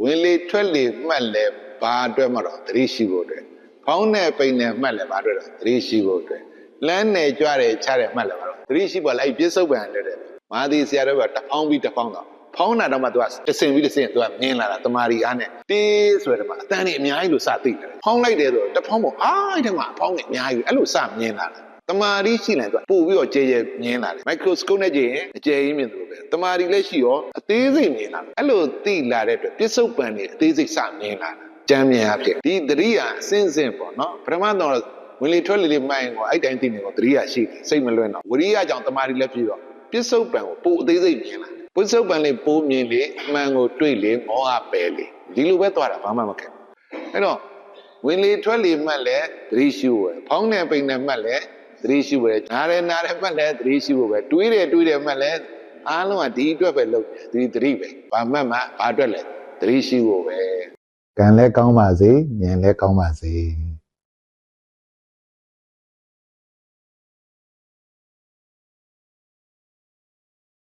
ဝင်လေထွက်လေမှတ်လဲဘာအတွက်မှတော့သတိရှိဖို့အတွက်ဖောင်းနဲ့ပိန်နဲ့မှတ်လဲဘာအတွက်တော့သတိရှိဖို့အတွက်လမ်းနဲ့ကြွတယ်ချတယ်မှတ်လဲဘာတော့သတိရှိပေါ်လိုက်ပြစ္ဆုတ်ပံတဲ့မာသီဆရာတော်ကတဖောင်းပြီးတဖောင်းတော့ဖောင်းတာတော့မှသူကတဆင်ပြီးတဆင်သူကမြင်လာတာတမာရီအားနဲ့တေးဆိုရတဲ့မှာအတန်းနေအများကြီးလို့စသိတယ်ဖောင်းလိုက်တယ်ဆိုတော့တဖောင်းပေါ့အားတဲ့မှာဖောင်းနေအများကြီးအဲ့လိုစမြင်လာတာတမာရီရှိလိုက်သူကပို့ပြီးတော့ကြဲကြဲမြင်လာတယ်မိုက်ခရိုစကိုပ်နဲ့ကြည့်ရင်အကျယ်ကြီးမြင်သူပဲတမာရီလည်းရှိရောအသေးစိတ်မြင်လာအဲ့လိုသိလာတဲ့အတွက်ပြစ္ဆုတ်ပံနေအသေးစိတ်စမြင်လာကြမ်းမြင်အဖြစ်ဒီသတိဟာအစင်းစင်းပေါ့နော်ပထမတော့ဝင်လေထွက်လေလေးမှိုင်းကိုအဲ့တိုင်းသိနေတော့သတိရရှိတယ်စိတ်မလွင့်တော့ဝရိယကြောင့်တမာရီလည်းပြီးတော့ပြစ္ဆုတ်ပံကိုပို့အသေးစိတ်မြင်လာပြစ္ဆုတ်ပံလေးပိုးမြင်လေအမှန်ကိုတွေ့လေမောဟပယ်လေဒီလိုပဲသွားတာဘာမှမခက်အဲ့တော့ဝင်လေထွက်လေမှတ်လဲသတိရှိဖို့ပဲဖောင်းနေပိန်နေမှတ်လဲသတိရှိဖို့ပဲနားရဲမှတ်လဲသတိရှိဖို့ပဲတွေးတယ်မှတ်လဲအားလုံးကဒီအတွက်ပဲလုပ်ဒီသတိပဲဘာမှတ်မှဘာအတွက်လဲသတိရှိဖို့ပဲကံလဲကောင်းပါစေဉာဏ်လဲကောင်းပါစေ